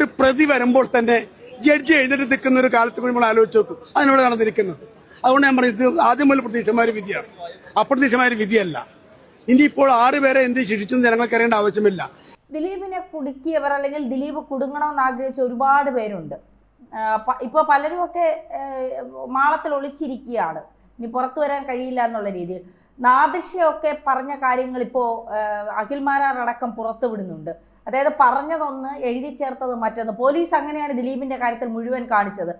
ഒരു പ്രതി വരുമ്പോൾ തന്നെ ജഡ്ജി എഴുന്നേറ്റ് നിൽക്കുന്ന ഒരു കാലത്ത് കൂടി നമ്മൾ ആലോചിച്ച് നോക്കും. അതിനോട് നടന്നിരിക്കുന്നത്. അതുകൊണ്ട് ഞാൻ പറയുന്നത് ആദ്യം മുതൽ പ്രതീക്ഷമായ വിധിയാണ്, അപ്രതീക്ഷമായ വിധിയല്ല. ഇനിയിപ്പോൾ 6 പേരെ എന്ത് ശിക്ഷിച്ചു ജനങ്ങൾക്ക് അറിയേണ്ട ആവശ്യമില്ല. ദിലീപിനെ കുടുക്കിയവർ അല്ലെങ്കിൽ ദിലീപ് കുടുങ്ങണമെന്ന് ആഗ്രഹിച്ച ഒരുപാട് പേരുണ്ട്. ഇപ്പോൾ പലരുമൊക്കെ മാളത്തിൽ ഒളിച്ചിരിക്കുകയാണ്, ഇനി പുറത്തു വരാൻ കഴിയില്ല എന്നുള്ള രീതിയിൽ. നാദിർഷയൊക്കെ പറഞ്ഞ കാര്യങ്ങൾ ഇപ്പോൾ അഖിൽമാരാർ അടക്കം പുറത്തു വിടുന്നുണ്ട്. അതായത് പറഞ്ഞതൊന്ന് എഴുതി ചേർത്തത് മറ്റൊന്ന്. പോലീസ് അങ്ങനെയാണ് ദിലീപിന്റെ കാര്യത്തിൽ മുഴുവൻ കാണിച്ചത്.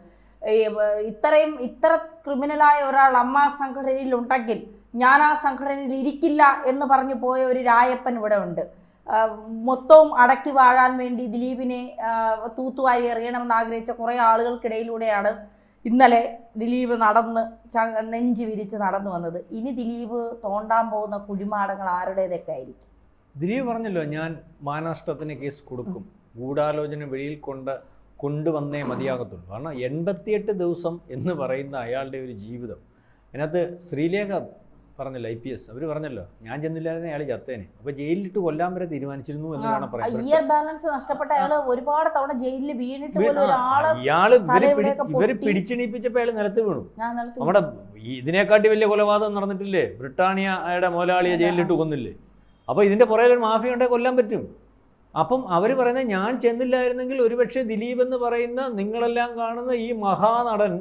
ഇത്ര ക്രിമിനലായ ഒരാൾ അമ്മ സംഘടനയിൽ ഉണ്ടെങ്കിൽ ഞാൻ ആ സംഘടനയിൽ ഇരിക്കില്ല എന്ന് പറഞ്ഞു പോയ ഒരു രായപ്പൻ ഇവിടെ ഉണ്ട്. മൊത്തവും അടക്കി വാഴാൻ വേണ്ടി ദിലീപിനെ തൂത്തുവാരി എറിയണമെന്ന് ആഗ്രഹിച്ച കുറേ ആളുകൾക്കിടയിലൂടെയാണ് ഇന്നലെ ദിലീപ് നെഞ്ച് വിരിച്ച് നടന്നു വന്നത്. ഇനി ദിലീപ് തോണ്ടാൻ പോകുന്ന കുഴിമാടങ്ങൾ ആരുടേതൊക്കെ ആയിരിക്കും? ദിലീപ് പറഞ്ഞല്ലോ, ഞാൻ മാനനഷ്ടത്തിന് കേസ് കൊടുക്കും, ഗൂഢാലോചന വെളിയിൽ കൊണ്ടുവന്നേ മതിയാകത്തുള്ളൂ. കാരണം 88 ദിവസം എന്ന് പറയുന്ന അയാളുടെ ഒരു ജീവിതം. അതിനകത്ത് ശ്രീലേഖ പറഞ്ഞല്ലോ, IPS അവർ പറഞ്ഞല്ലോ, ഞാൻ ചെന്നില്ലാതെ അയാൾ ചത്തേനെ. അപ്പൊ ജയിലിലിട്ട് കൊല്ലാൻ വരെ തീരുമാനിച്ചിരുന്നു എന്ന് വേണം പറയാൻ. ഇയർ ബാലൻസ് നഷ്ടപ്പെട്ട അയാള് ഒരുപാട് തവണ ജയിലിൽ വീണിട്ട് ഇവര് പിടിച്ചെണീപ്പിച്ചപ്പോ അയാൾ നിലത്ത് വീണു. നമ്മുടെ ഇതിനെക്കാട്ടി വലിയ കൊലപാതകം നടന്നിട്ടില്ലേ? ബ്രിട്ടാനിയയുടെ മുതലാളിയെ ജയിലിലിട്ട് കൊന്നില്ലേ? അപ്പൊ ഇതിന്റെ പുറകെ ഒരു മാഫിയ ഉണ്ടെങ്കിൽ കൊല്ലാൻ പറ്റും. അപ്പം അവർ പറയുന്നത്, ഞാൻ ചെന്നില്ലായിരുന്നെങ്കിൽ ഒരുപക്ഷെ ദിലീപ് എന്ന് പറയുന്ന നിങ്ങളെല്ലാം കാണുന്ന ഈ മഹാനടൻ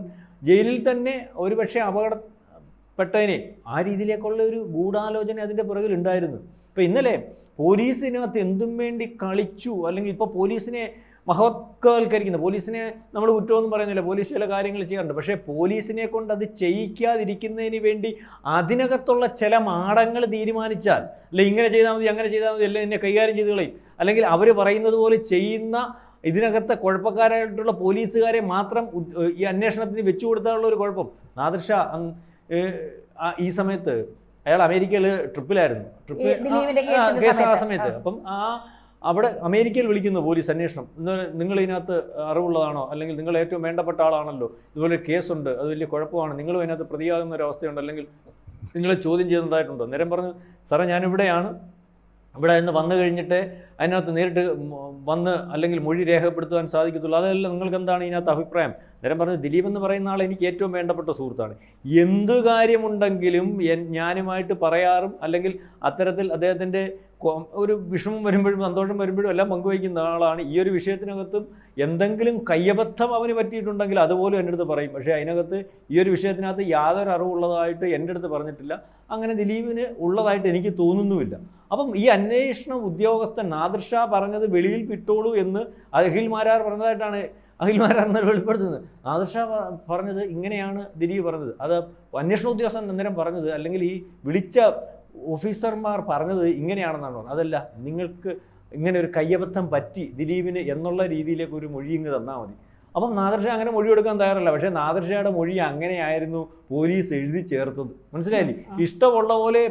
ജയിലിൽ തന്നെ ഒരുപക്ഷെ അപകടപ്പെട്ടതിനെ. ആ രീതിയിലേക്കുള്ള ഒരു ഗൂഢാലോചന അതിൻ്റെ പുറകിൽ ഉണ്ടായിരുന്നു. ഇപ്പം ഇന്നലെ പോലീസിനകത്ത് എന്തും വേണ്ടി കളിച്ചു, അല്ലെങ്കിൽ ഇപ്പോൾ പോലീസിനെ മഹത്വവൽക്കരിക്കുന്ന, പോലീസിനെ നമ്മൾ കുറ്റമൊന്നും പറയുന്നില്ല, പോലീസ് ചില കാര്യങ്ങൾ ചെയ്യാറുണ്ട്. പക്ഷേ പോലീസിനെ കൊണ്ട് അത് ചെയ്യിക്കാതിരിക്കുന്നതിന് വേണ്ടി അതിനകത്തുള്ള ചില മാടങ്ങൾ തീരുമാനിച്ചാൽ, അല്ലെ ഇങ്ങനെ ചെയ്താൽ മതി അങ്ങനെ ചെയ്താൽ മതി, അല്ലെ എന്നെ കൈകാര്യം ചെയ്ത് കളയും, അല്ലെങ്കിൽ അവർ പറയുന്നത് പോലെ ചെയ്യുന്ന ഇതിനകത്തെ കുഴപ്പക്കാരായിട്ടുള്ള പോലീസുകാരെ മാത്രം ഈ അന്വേഷണത്തിന് വെച്ചു കൊടുത്താലുള്ള ഒരു കുഴപ്പം. നാദിർഷ ഈ സമയത്ത് അയാൾ അമേരിക്കയിൽ ട്രിപ്പിലായിരുന്നു, കേസ് ആ സമയത്ത്. അപ്പം അവിടെ അമേരിക്കയിൽ വിളിക്കുന്നു പോലീസ് അന്വേഷണം, നിങ്ങൾ ഇതിനകത്ത് അറിവുള്ളതാണോ, അല്ലെങ്കിൽ നിങ്ങൾ ഏറ്റവും വേണ്ടപ്പെട്ട ആളാണല്ലോ, ഇതുപോലെ കേസുണ്ട്, അത് വലിയ കുഴപ്പമാണ്, നിങ്ങളും അതിനകത്ത് പ്രതിയാകുന്ന ഒരു അവസ്ഥയുണ്ട്, അല്ലെങ്കിൽ നിങ്ങളെ ചോദ്യം ചെയ്യുന്നതായിട്ടുണ്ടോ? നേരം പറഞ്ഞു, സാറേ ഞാനിവിടെയാണ്, ഇവിടെ നിന്ന് വന്നു കഴിഞ്ഞിട്ട് അതിനകത്ത് നേരിട്ട് വന്ന് അല്ലെങ്കിൽ മൊഴി രേഖപ്പെടുത്തുവാൻ സാധിക്കത്തുള്ളൂ, അതല്ല നിങ്ങൾക്ക് എന്താണ് ഇതിനകത്ത് അഭിപ്രായം? നേരം പറഞ്ഞു, ദിലീപ് എന്ന് പറയുന്ന ആൾ എനിക്ക് ഏറ്റവും വേണ്ടപ്പെട്ട സുഹൃത്താണ്, എന്തു കാര്യമുണ്ടെങ്കിലും ഞാനുമായിട്ട് പറയാറും, അല്ലെങ്കിൽ അത്തരത്തിൽ അദ്ദേഹത്തിൻ്റെ ഒരു വിഷമം വരുമ്പോഴും സന്തോഷം വരുമ്പോഴും എല്ലാം പങ്കുവയ്ക്കുന്ന ആളാണ്. ഈ ഒരു വിഷയത്തിനകത്തും എന്തെങ്കിലും കയ്യബദ്ധം അവന് പറ്റിയിട്ടുണ്ടെങ്കിൽ അതുപോലും എൻ്റെ അടുത്ത് പറയും. പക്ഷേ അതിനകത്ത് ഈ ഒരു വിഷയത്തിനകത്ത് യാതൊരു അറിവുള്ളതായിട്ട് എൻ്റെ അടുത്ത് പറഞ്ഞിട്ടില്ല, അങ്ങനെ ദിലീപിന് ഉള്ളതായിട്ട് എനിക്ക് തോന്നുന്നുമില്ല. അപ്പം ഈ അന്വേഷണ ഉദ്യോഗസ്ഥൻ നാദിർഷ പറഞ്ഞത് വെളിയിൽ വിട്ടോളൂ എന്ന് അഖിൽമാരാർ പറഞ്ഞതായിട്ടാണ് അഖിൽമാരാർ വെളിപ്പെടുത്തുന്നത്. നാദിർഷ പറഞ്ഞത് ഇങ്ങനെയാണ് ദിലീപ് പറഞ്ഞത്, അത് അന്വേഷണ ഉദ്യോഗസ്ഥൻ അന്നേരം പറഞ്ഞത്, അല്ലെങ്കിൽ ഈ വിളിച്ച ഓഫീസർമാർ പറഞ്ഞത് ഇങ്ങനെയാണെന്നാണ് പറഞ്ഞത്. അതല്ല, നിങ്ങൾക്ക് ഇങ്ങനെ ഒരു കയ്യബദ്ധം പറ്റി ദിലീപിന് എന്നുള്ള രീതിയിലേക്ക് ഒരു മൊഴി ഇങ്ങ് തന്നാൽ മതി. അപ്പം നാദിർഷ അങ്ങനെ മൊഴിയെടുക്കാൻ തയ്യാറല്ല. പക്ഷേ നാദിർഷയുടെ മൊഴി അങ്ങനെയായിരുന്നു പോലീസ് എഴുതി ചേർത്തത്. മനസ്സിലായില്ലേ? ഇഷ്ടമുള്ള പോലെ,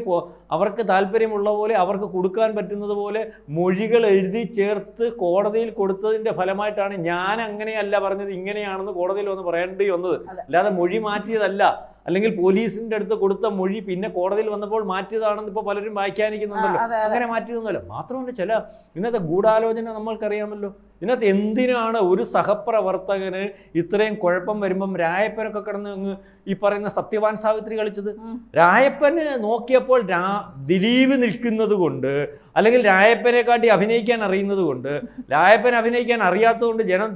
അവർക്ക് താല്പര്യമുള്ള പോലെ, അവർക്ക് കൊടുക്കാൻ പറ്റുന്നത് പോലെ മൊഴികൾ എഴുതി ചേർത്ത് കോടതിയിൽ കൊടുത്തതിൻ്റെ ഫലമായിട്ടാണ് ഞാൻ അങ്ങനെയല്ല പറഞ്ഞത്, ഇങ്ങനെയാണെന്ന് കോടതിയിൽ വന്ന് പറയേണ്ടി വന്നത്. അല്ലാതെ മൊഴി മാറ്റിയതല്ല, അല്ലെങ്കിൽ പോലീസിന്റെ അടുത്ത് കൊടുത്ത മൊഴി പിന്നെ കോടതിയിൽ വന്നപ്പോൾ മാറ്റിയതാണെന്ന് ഇപ്പോൾ പലരും വ്യാഖ്യാനിക്കുന്നുണ്ടല്ലോ. അങ്ങനെ മാറ്റിയതൊന്നുമല്ല. മാത്രമല്ല, ഇന്നത്തെ ഗൂഢാലോചന നമ്മൾക്കറിയാമല്ലോ. ഇതിനകത്ത് എന്തിനാണ് ഒരു സഹപ്രവർത്തകന് ഇത്രയും കുഴപ്പം വരുമ്പം രായപ്പനൊക്കെ കിടന്ന് അങ്ങ് ഈ പറയുന്ന സത്യവാൻ സാവിത്രി കളിച്ചത്? രായപ്പന് നോക്കിയപ്പോൾ ദിലീപ് നിൽക്കുന്നത് കൊണ്ട്, അല്ലെങ്കിൽ രായപ്പനെക്കാട്ടി അഭിനയിക്കാൻ അറിയുന്നത് കൊണ്ട്, രായപ്പൻ അഭിനയിക്കാൻ അറിയാത്തത് കൊണ്ട് ജനം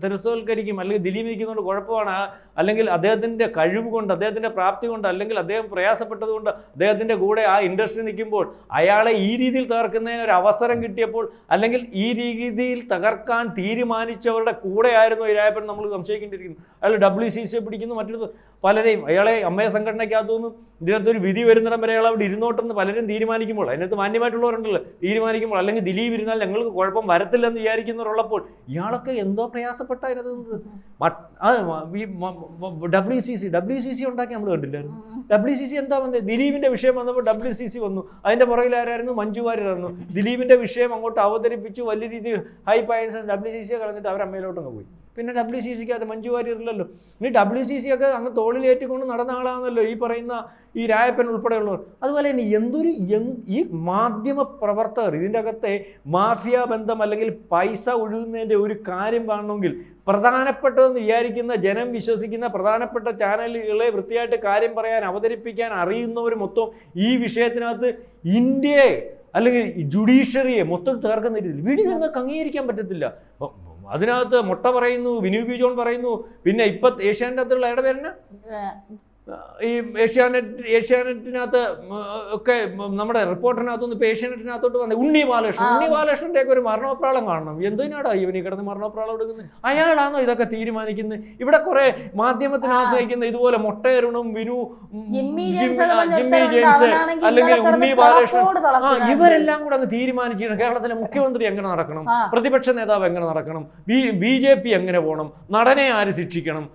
തിരസ്വൽക്കരിക്കും, അല്ലെങ്കിൽ ദിലീപ് നിൽക്കുന്നതുകൊണ്ട് കുഴപ്പമാണ്, അല്ലെങ്കിൽ അദ്ദേഹത്തിൻ്റെ കഴിവ് കൊണ്ട്, അദ്ദേഹത്തിൻ്റെ പ്രാപ്തി കൊണ്ട്, അല്ലെങ്കിൽ അദ്ദേഹം പ്രയാസപ്പെട്ടത് കൊണ്ട് അദ്ദേഹത്തിൻ്റെ കൂടെ ആ ഇൻഡസ്ട്രി നിൽക്കുമ്പോൾ അയാളെ ഈ രീതിയിൽ തകർക്കുന്നതിന് ഒരു അവസരം കിട്ടിയപ്പോൾ, അല്ലെങ്കിൽ ഈ രീതിയിൽ തകർക്കാൻ തീരുമാനിച്ചവരുടെ കൂടെ ആയിരുന്നു ഈ രായപ്പൻ നമ്മൾ സംശയിക്കേണ്ടിയിരിക്കുന്നു. അയാൾ WCC പിടിക്കുന്നു, മറ്റൊരു പലരെയും, അയാളെ അമ്മയ സംഘടനയ്ക്കകത്തുനിന്നും ഇതിനകത്തൊരു വിധി വരുന്നിടം വരെ അയാൾ അവിടെ ഇരുന്നോട്ടെന്ന് പലരും തീരുമാനിക്കുമ്പോൾ, അതിനകത്ത് മാന്യമായിട്ടുള്ളവരുണ്ടല്ലോ തീരുമാനിക്കുമ്പോൾ, അല്ലെങ്കിൽ ദിലീപ് ഇരുന്നാൽ ഞങ്ങൾക്ക് കുഴപ്പം വരത്തില്ലെന്ന് വിചാരിക്കുന്നവരുള്ളപ്പോൾ ഇയാളൊക്കെ എന്തോ പ്രയാസപ്പെട്ട അതിനകത്ത് WCC ഉണ്ടാക്കി നമ്മൾ കണ്ടില്ലായിരുന്നു. WCC എന്താ വന്നത്? ദിലീപിന്റെ വിഷയം വന്നപ്പോൾ WCC വന്നു, അതിന്റെ പുറകിൽ ആരായിരുന്നു? മഞ്ജു വാര്യരായിരുന്നു. ദിലീപിന്റെ വിഷയം അങ്ങോട്ട് അവതരിപ്പിച്ചു, വലിയ രീതിയിൽ ഹൈ പയൻസ് WCC കളഞ്ഞിട്ട് അവർ അമ്മയിലോട്ടങ്ങ് പോയി. പിന്നെ WCCക്ക് അത് മഞ്ജു വാര്യർ ഇല്ലല്ലോ. ഇനി WCC ഒക്കെ അങ്ങ് തോളിലേറ്റിക്കൊണ്ട് നടന്ന ആളാണല്ലോ ഈ പറയുന്ന ഈ രായപ്പൻ ഉൾപ്പെടെയുള്ളവർ. അതുപോലെ തന്നെ ഈ മാധ്യമ പ്രവർത്തകർ ഇതിൻ്റെ അകത്തെ മാഫിയ ബന്ധം അല്ലെങ്കിൽ പൈസ ഒഴുകുന്നതിൻ്റെ ഒരു കാര്യം കാണണമെങ്കിൽ പ്രധാനപ്പെട്ടതെന്ന് വിചാരിക്കുന്ന ജനം വിശ്വസിക്കുന്ന പ്രധാനപ്പെട്ട ചാനലുകളെ വൃത്തിയായിട്ട് കാര്യം പറയാൻ അവതരിപ്പിക്കാൻ അറിയുന്നവർ മൊത്തം ഈ വിഷയത്തിനകത്ത് ഇന്ത്യയെ അല്ലെങ്കിൽ ജുഡീഷ്യറിയെ മൊത്തം തകർക്കുന്ന രീതിയിൽ നിങ്ങൾക്ക് അംഗീകരിക്കാൻ പറ്റത്തില്ല. അതിനകത്ത് മൊട്ട പറയുന്നു, വിനു ബി ജോൺ പറയുന്നു, പിന്നെ ഇപ്പം ഏഷ്യാനെറ്റ് അകത്തുള്ള എവിടെ പേരെന്നാ ഈ ഏഷ്യാനെറ്റിനകത്ത് ഒക്കെ നമ്മുടെ റിപ്പോർട്ടറിനകത്തൊന്നും ഇപ്പോൾ ഏഷ്യാനെറ്റിനകത്തോട്ട് വന്നത് ഉണ്ണി ബാലകൃഷ്ണൻ്റെ ഒക്കെ ഒരു മരണോപ്രാളം കാണണം. എന്തിനാടാ ഇവനീ കിടന്ന് മരണോപ്രാളം എടുക്കുന്നത്? അയാളാണോ ഇതൊക്കെ തീരുമാനിക്കുന്നത്? ഇവിടെ കുറെ മാധ്യമത്തിനകത്ത് നയിക്കുന്ന ഇതുപോലെ മൊട്ടയരുണും വിനു ജിമ്മി ജെയിംസ് അല്ലെങ്കിൽ ഉണ്ണി ബാലകൃഷ്ണൻ ഇവരെല്ലാം കൂടെ അങ്ങ് തീരുമാനിക്കണം കേരളത്തിലെ മുഖ്യമന്ത്രി എങ്ങനെ നടക്കണം, പ്രതിപക്ഷ നേതാവ് എങ്ങനെ നടക്കണം, BJP എങ്ങനെ പോകണം, നടനെ ആര് ശിക്ഷിക്കണം,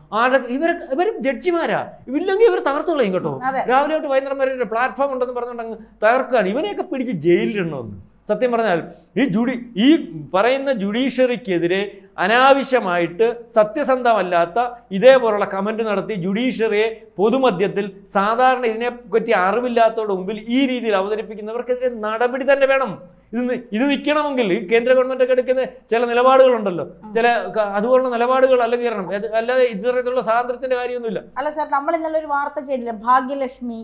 ഇവർ ജഡ്ജിമാരാ. ഇല്ലെങ്കിൽ ഇവർ തകർത്തു കളയും കേട്ടോ. രാവിലെ തൊട്ട് വൈകുന്നേരം വരെ ഒരു പ്ലാറ്റ്ഫോം ഉണ്ടെന്ന് പറഞ്ഞുകൊണ്ട് തകർക്കുകയാണ്. ഇവനെയൊക്കെ പിടിച്ച് ജയിലിലിടണമെന്ന് സത്യം പറഞ്ഞാൽ ഈ പറയുന്ന ജുഡീഷ്യറിക്കെതിരെ അനാവശ്യമായിട്ട് സത്യസന്ധമല്ലാത്ത ഇതേപോലുള്ള കമന്റ് നടത്തി ജുഡീഷ്യറിയെ പൊതുമധ്യത്തിൽ സാധാരണ ഇതിനെപ്പറ്റി അറിവില്ലാത്തവരുടെ മുമ്പിൽ ഈ രീതിയിൽ അവതരിപ്പിക്കുന്നവർക്കെതിരെ നടപടി തന്നെ വേണം. ഇത് നിൽക്കണമെങ്കിൽ ഈ കേന്ദ്ര ഗവൺമെന്റ് ഒക്കെ എടുക്കുന്ന ചില നിലപാടുകളുണ്ടല്ലോ, ചില അതുപോലുള്ള നിലപാടുകൾ അല്ലെങ്കിൽ വരണം. അല്ലാതെ ഇത്തരത്തിലുള്ള സ്വാതന്ത്ര്യത്തിന്റെ കാര്യമൊന്നുമില്ല. അല്ല സാർ, നമ്മൾ ഇന്നലെ ഒരു വാർത്ത ചെയ്തില്ല, ഭാഗ്യലക്ഷ്മി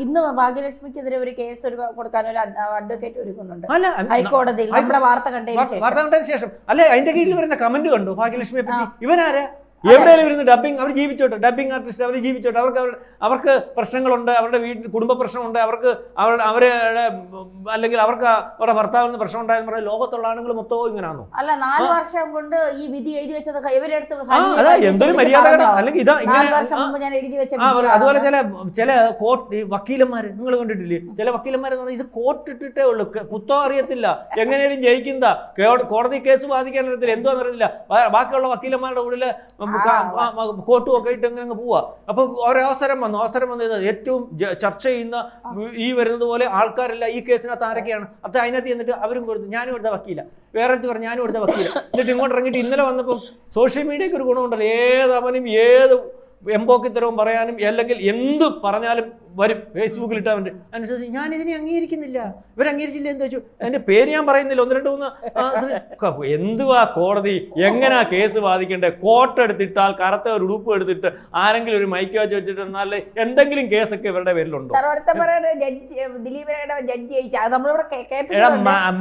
ഇന്ന് ഭാഗ്യലക്ഷ്മിക്കെതിരെ ഒരു കേസ് കൊടുക്കാൻ ഒരു അഡ്വക്കേറ്റ് ഒരുക്കുന്നുണ്ട് ഹൈക്കോടതിയിൽ. നമ്മുടെ വാർത്ത കണ്ടതിന് ശേഷം അല്ലെ അതിന്റെ കീഴിൽ വരുന്ന കമന്റ് കണ്ടു ഭാഗ്യലക്ഷ്മിയെ പറ്റി. ഇവനാരാ? എവിടെയെങ്കിലും ഇരുന്ന് ഡബിങ് അവർ ജീവിച്ചോട്ടെ, ഡബിങ് ആർട്ടിസ്റ്റ് അവർ ജീവിച്ചോട്ടെ. അവർക്ക് പ്രശ്നങ്ങളുണ്ട്, അവരുടെ വീട്ടിൽ കുടുംബ പ്രശ്നമുണ്ട്, അവരുടെ അല്ലെങ്കിൽ അവർക്ക് അവരുടെ ഭർത്താവിന് പ്രശ്നം ഉണ്ടായെന്ന് പറഞ്ഞാൽ ലോകത്തുള്ള ആളുകൾ മൊത്തവും ഇങ്ങനാണോ? അല്ല, 4 വർഷം കൊണ്ട് ഈ വിധി എഴുതി വെച്ചത് ഇവരെടുത്ത് എന്തൊരു മര്യാദ. അല്ലെങ്കിൽ ഇതാ അതുപോലെ ചില കോർട്ട് വക്കീലന്മാര് നിങ്ങൾ കണ്ടിട്ടില്ലേ? ചില വക്കീലന്മാർ ഇത് കോർട്ട് ഇട്ടിട്ടേ ഉള്ളൂ, കുത്തോ അറിയത്തില്ല, എങ്ങനെയും ജയിക്കുന്നതാ, കോടതി കേസ് ബാധിക്കാൻ അറിയത്തില്ല, എന്തോ അറിയത്തില്ല. ബാക്കിയുള്ള വക്കീലന്മാരുടെ ഉള്ളിൽ കോർട്ടും ഒക്കെ ഇട്ട് അങ്ങനെ പോവാ. അപ്പൊ ഒരവസരം വന്നു ഇത് ഏറ്റവും ചർച്ച ചെയ്യുന്ന ഈ വരുന്നത് പോലെ ആൾക്കാരെല്ലാം ഈ കേസിനകത്ത് ആരൊക്കെയാണ് അതിനകത്ത് എന്നിട്ട് അവരും കൊടുത്തു, ഞാനും ഇവിടുത്തെ വക്കീല, വേറെ പറഞ്ഞു ഞാനും ഇവിടുത്തെ വക്കീല. എന്നിട്ട് ഇങ്ങോട്ട് ഇറങ്ങിയിട്ട് ഇന്നലെ വന്നപ്പം സോഷ്യൽ മീഡിയക്ക് ഒരു ഗുണമുണ്ടല്ലോ, ഏതവനും ഏത് എംപോക്കിത്തരവും പറയാനും അല്ലെങ്കിൽ എന്ത് പറഞ്ഞാലും വരും ഫേസ്ബുക്കിൽ ഇട്ടാൽ വേണ്ടി. അനുസരിച്ച് ഞാൻ ഇതിനെ അംഗീകരിക്കുന്നില്ല, ഇവരംഗീകരിച്ചില്ല എന്ന് വെച്ചു. അതിന്റെ പേര് ഞാൻ പറയുന്നില്ല, 1-2-3 എന്തുവാ കോടതി എങ്ങനെയാ കേസ് ബാധിക്കേണ്ടത്? കോട്ട് എടുത്തിട്ടാൽ കറുത്ത ഒരു ഉടുപ്പ് എടുത്തിട്ട് ആരെങ്കിലും ഒരു മൈക്ക് വെച്ച് വെച്ചിട്ട് എന്നാലേ എന്തെങ്കിലും കേസൊക്കെ ഇവരുടെ പേരിലുണ്ടോ?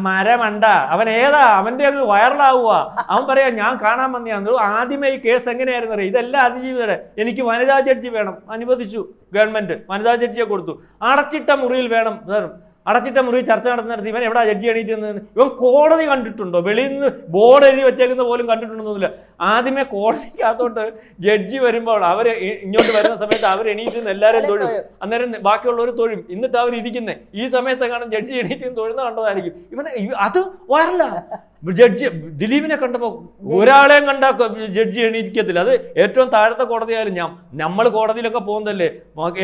മരമണ്ട അവൻ ഏതാ, അവന്റെ അങ്ങ് വൈറലാവുക. അവൻ പറയാ ഞാൻ കാണാൻ വന്നിയാന്ന്. ആദ്യമേ ഈ കേസ് എങ്ങനെയായിരുന്നു അറിയാം, ഇതെല്ലാം അതിജീവിതരെ എനിക്ക് വനിതാ ജഡ്ജി വേണം, അനുവദിച്ചു ഗവൺമെന്റ്, വനിതാ ജഡ്ജിയെ കൊടുത്തു. അടച്ചിട്ട മുറിയിൽ വേണം സാർ, അടച്ചിട്ട മുറി ചർച്ച നടത്തുന്നിടത്ത് ഇവൻ എവിടെ ജഡ്ജി എണീറ്റ്? ഇവൻ കോടതി കണ്ടിട്ടുണ്ടോ? വെളിയിൽ നിന്ന് ബോർഡ് എഴുതി വെച്ചേക്കുന്ന പോലും കണ്ടിട്ടുണ്ടെന്നില്ല. ആദ്യമേ കോടതിക്കകത്തോട്ട് ജഡ്ജി വരുമ്പോൾ അവർ ഇങ്ങോട്ട് വരുന്ന സമയത്ത് അവർ എണീറ്റ് എല്ലാവരും തൊഴും, അന്നേരം ബാക്കിയുള്ളവർ തൊഴും. എന്നിട്ട് അവർ ഇരിക്കുന്നത് ഈ സമയത്ത് കാണും ജഡ്ജി എണീറ്റ് തൊഴുന്ന കണ്ടതായിരിക്കും. ഇവനെ അത് വരല്ല. ജഡ്ജി ദിലീപിനെ കണ്ടപ്പോൾ ഒരാളെയും കണ്ട ജഡ്ജി എണീക്കത്തില്ല. അത് ഏറ്റവും താഴത്തെ കോടതിയായാലും നമ്മൾ കോടതിയിലൊക്കെ പോകുന്നതല്ലേ,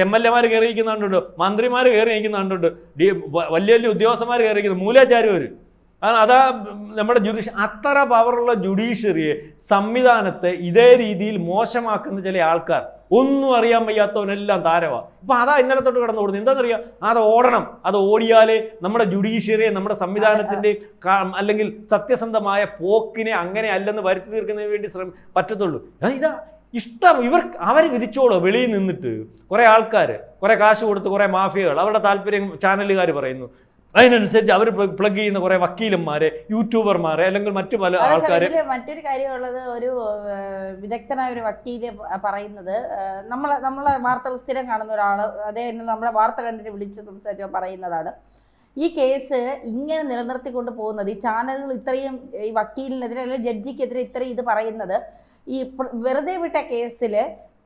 MLA കയറിയിരിക്കുന്ന കണ്ടുണ്ട്, മന്ത്രിമാർ കയറി നിൽക്കുന്ന കണ്ടുണ്ട്, വലിയ വലിയ ഉദ്യോഗസ്ഥന്മാർ കയറിയിരിക്കുന്നത്, മൂലാചാര്യവർ. അതാ നമ്മുടെ അത്ര പവറുള്ള ജുഡീഷ്യറിയെ സംവിധാനത്തെ ഇതേ രീതിയിൽ മോശമാക്കുന്ന ചില ആൾക്കാർ, ഒന്നും അറിയാൻ വയ്യാത്തവനെല്ലാം താരമാണ്. ഇപ്പൊ അതാ ഇന്നലെ തൊട്ട് കിടന്നു ഓടുന്നത്. എന്താണെന്നറിയാം, അത് ഓടണം. അത് ഓടിയാലേ നമ്മുടെ ജുഡീഷ്യറിയെ നമ്മുടെ സംവിധാനത്തിന്റെ അല്ലെങ്കിൽ സത്യസന്ധമായ പോക്കിനെ അങ്ങനെ അല്ലെന്ന് വരുത്തി തീർക്കുന്നതിന് വേണ്ടി പറ്റത്തുള്ളൂ. ഇതാ ഇഷ്ടം അവർ വിധിച്ചോളൂ. വെളിയിൽ നിന്നിട്ട് കുറെ ആൾക്കാർ കുറെ കാശ് കൊടുത്ത് കുറെ മാഫിയകൾ അവരുടെ താല്പര്യം ചാനലുകാർ പറയുന്നു, അതിനനുസരിച്ച് അവർ പ്ലഗ് ചെയ്യുന്ന കുറെ വക്കീലന്മാരെ, യൂട്യൂബർമാരെ അല്ലെങ്കിൽ മറ്റു പല ആൾക്കാരെ. മറ്റൊരു കാര്യമുള്ളത്, ഒരു വിദഗ്ധനായ ഒരു വക്കീല് പറയുന്നത്, നമ്മളെ വാർത്തകൾ സ്ഥിരം കാണുന്ന ഒരാൾ, അദ്ദേഹം നമ്മളെ വാർത്ത കണ്ടിട്ട് വിളിച്ച് സംസാരിച്ച് പറയുന്നതാണ്, ഈ കേസ് ഇങ്ങനെ നിലനിർത്തിക്കൊണ്ട് പോകുന്നത്, ഈ ചാനലുകൾ ഇത്രയും ഈ വക്കീലിനെതിരെ അല്ലെങ്കിൽ ജഡ്ജിക്കെതിരെ ഇത്രയും ഇത് പറയുന്നത്, ഈ വെറുതെ വിട്ട കേസിൽ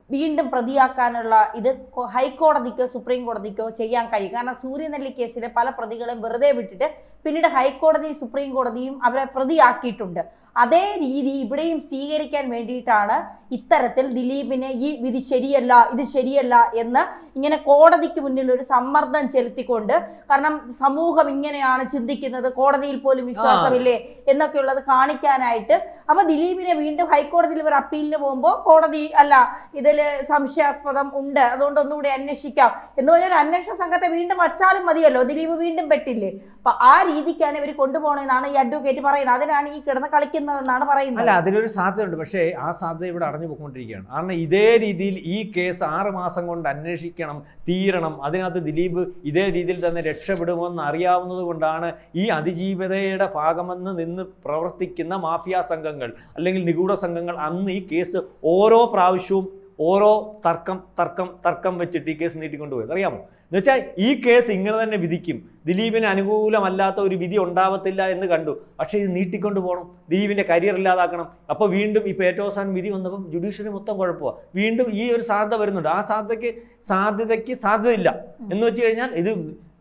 വീണ്ടും പ്രതിയാക്കാനുള്ള ഇത് ഹൈക്കോടതിക്കോ സുപ്രീം കോടതിക്കോ ചെയ്യാൻ കഴിയും. കാരണം സൂര്യനെല്ലി കേസിലെ പല പ്രതികളെയും വെറുതെ വിട്ടിട്ട് പിന്നീട് ഹൈക്കോടതിയും സുപ്രീം കോടതിയും അവരെ പ്രതിയാക്കിയിട്ടുണ്ട്. അതേ രീതി ഇവിടെയും സ്വീകരിക്കാൻ വേണ്ടിയിട്ടാണ് ഇത്തരത്തിൽ ദിലീപിനെ ഈ വിധി ശരിയല്ല, ഇത് ശരിയല്ല എന്ന് ഇങ്ങനെ കോടതിക്ക് മുന്നിൽ ഒരു സമ്മർദ്ദം ചെലുത്തിക്കൊണ്ട്, കാരണം സമൂഹം ഇങ്ങനെയാണ് ചിന്തിക്കുന്നത്, കോടതിയിൽ പോലും വിശ്വാസമില്ലേ എന്നൊക്കെയുള്ളത് കാണിക്കാനായിട്ട് അപ്പൊ ദിലീപിനെ വീണ്ടും ഹൈക്കോടതിയിൽ ഇവർ അപ്പീലിന് പോകുമ്പോൾ കോടതി അല്ല ഇതിൽ സംശയാസ്പദം ഉണ്ട്, അതുകൊണ്ട് ഒന്നുകൂടി അന്വേഷിക്കാം എന്ന് പറഞ്ഞാൽ അന്വേഷണ സംഘത്തെ വീണ്ടും വച്ചാലും മതിയല്ലോ, ദിലീപ് വീണ്ടും പെട്ടില്ലേ. അപ്പൊ ആ രീതിക്കാണ് ഇവർ കൊണ്ടുപോകണമെന്നാണ് ഈ അഡ്വക്കേറ്റ് പറയുന്നത്. അതിനാണ് ഈ കിടന്ന് കളിക്കുന്നതെന്നാണ് പറയുന്നത്. അല്ല, അതിലൊരു സാധ്യതയുണ്ട്. പക്ഷേ ആ സാധ്യത ഇവിടെ അടഞ്ഞു പോയിക്കൊണ്ടിരിക്കുകയാണ്. കാരണം ഇതേ രീതിയിൽ ഈ കേസ് 6 മാസം കൊണ്ട് അന്വേഷിക്കണം, തീരണം, അതിനകത്ത് ദിലീപ് ഇതേ രീതിയിൽ തന്നെ രക്ഷപ്പെടുമെന്ന് അറിയാവുന്നത് കൊണ്ടാണ് ഈ അതിജീവതയുടെ ഭാഗമെന്ന് നിന്ന് പ്രവർത്തിക്കുന്ന മാഫിയ സംഘങ്ങൾ അല്ലെങ്കിൽ നിഗൂഢ സംഘങ്ങൾ അന്ന് ഈ കേസ് ഓരോ പ്രാവശ്യവും ഓരോ തർക്കം വെച്ചിട്ട് ഈ കേസ് നീട്ടിക്കൊണ്ടുപോയത്. അറിയാമോ? എന്നുവെച്ചാൽ ഈ കേസ് ഇങ്ങനെ തന്നെ വിധിക്കും, ദിലീപിന് അനുകൂലമല്ലാത്ത ഒരു വിധി ഉണ്ടാവത്തില്ല എന്ന് കണ്ടു. പക്ഷേ ഇത് നീട്ടിക്കൊണ്ട് പോകണം, ദിലീപിൻ്റെ കരിയർ ഇല്ലാതാക്കണം. അപ്പോൾ വീണ്ടും ഇപ്പോൾ ഏറ്റവും അവസാനം വിധി വന്നപ്പം ജുഡീഷ്യറി മൊത്തം കുഴപ്പമാണ്. വീണ്ടും ഈ ഒരു സാധ്യത വരുന്നുണ്ട്. ആ സാധ്യതയ്ക്ക് സാധ്യതയില്ല എന്ന് വെച്ച് കഴിഞ്ഞാൽ ഇത്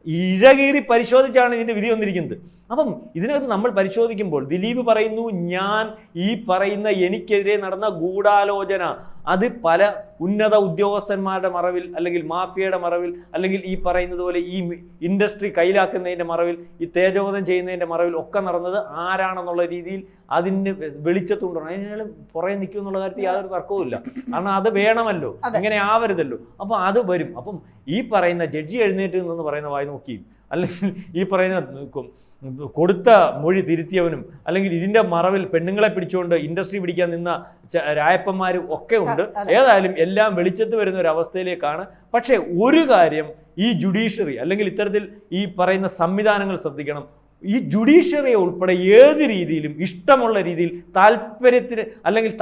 ഇഴകീറി പരിശോധിച്ചാണ് ഇതിൻ്റെ വിധി വന്നിരിക്കുന്നത്. അപ്പം ഇതിനകത്ത് നമ്മൾ പരിശോധിക്കുമ്പോൾ ദിലീപ് പറയുന്നു, ഞാൻ ഈ പറയുന്ന എനിക്കെതിരെ നടന്ന ഗൂഢാലോചന അത് പല ഉന്നത ഉദ്യോഗസ്ഥന്മാരുടെ മറവിൽ അല്ലെങ്കിൽ മാഫിയയുടെ മറവിൽ അല്ലെങ്കിൽ ഈ പറയുന്നത് പോലെ ഈ ഇൻഡസ്ട്രി കയ്യിലാക്കുന്നതിൻ്റെ മറവിൽ ഈ തേജോവധം ചെയ്യുന്നതിൻ്റെ മറവിൽ ഒക്കെ നടന്നത് ആരാണെന്നുള്ള രീതിയിൽ അതിന് വെളിച്ചത്തുണ്ടോ, അതിന് പുറകെ നിൽക്കും എന്നുള്ള കാര്യത്തിൽ യാതൊരു തർക്കവുമില്ല. കാരണം അത് വേണമല്ലോ, ഇങ്ങനെ ആവരുതല്ലോ. അപ്പം അത് വരും. അപ്പം ഈ പറയുന്ന ജഡ്ജി എഴുന്നേറ്റ് എന്ന് പറയുന്ന വായി നോക്കിയും അല്ലെങ്കിൽ ഈ പറയുന്ന കൊടുത്ത മൊഴി തിരുത്തിയവനും അല്ലെങ്കിൽ ഇതിൻ്റെ മറവിൽ പെണ്ണുങ്ങളെ പിടിച്ചുകൊണ്ട് ഇൻഡസ്ട്രി പിടിക്കാൻ നിന്ന രായപ്പന്മാരും ഒക്കെ ഉണ്ട്. ഏതായാലും എല്ലാം വെളിച്ചത്ത് വരുന്ന ഒരു അവസ്ഥയിലേക്കാണ്. പക്ഷേ ഒരു കാര്യം ഈ ജുഡീഷ്യറി അല്ലെങ്കിൽ ഇത്തരത്തിൽ ഈ പറയുന്ന സംവിധാനങ്ങൾ ശ്രദ്ധിക്കണം. ഈ ജുഡീഷ്യറിയെ ഉൾപ്പെടെ ഏത് രീതിയിലും ഇഷ്ടമുള്ള രീതിയിൽ താല്പര്യത്തിന് അല്ലെങ്കിൽ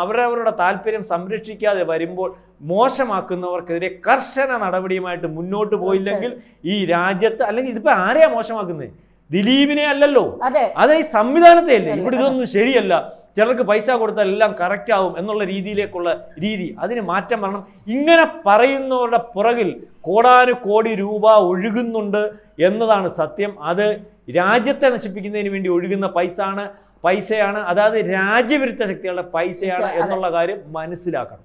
അവരവരുടെ താല്പര്യം സംരക്ഷിക്കാതെ വരുമ്പോൾ മോശമാക്കുന്നവർക്കെതിരെ കർശന നടപടിയുമായിട്ട് മുന്നോട്ട് പോയില്ലെങ്കിൽ ഈ രാജ്യത്ത് അല്ലെങ്കിൽ ഇതിപ്പോ ആരെയാ മോശമാക്കുന്നത്? ദിലീപിനെ അല്ലല്ലോ, അത് ഈ സംവിധാനത്തെ അല്ലേ. ഇവിടെ ഇതൊന്നും ശരിയല്ല, ചിലർക്ക് പൈസ കൊടുത്താൽ എല്ലാം കറക്റ്റ് ആവും എന്നുള്ള രീതിയിലേക്കുള്ള രീതി, അതിന് മാറ്റം വരണം. ഇങ്ങനെ പറയുന്നവരുടെ പുറകിൽ കോടാനുകോടി രൂപ ഒഴുകുന്നുണ്ട് എന്നതാണ് സത്യം. അത് രാജ്യത്തെ നശിപ്പിക്കുന്നതിന് വേണ്ടി ഒഴുകുന്ന പൈസയാണ്, അതായത് രാജ്യവിരുദ്ധ ശക്തികളുടെ പൈസയാണ് എന്നുള്ള കാര്യം മനസ്സിലാക്കണം.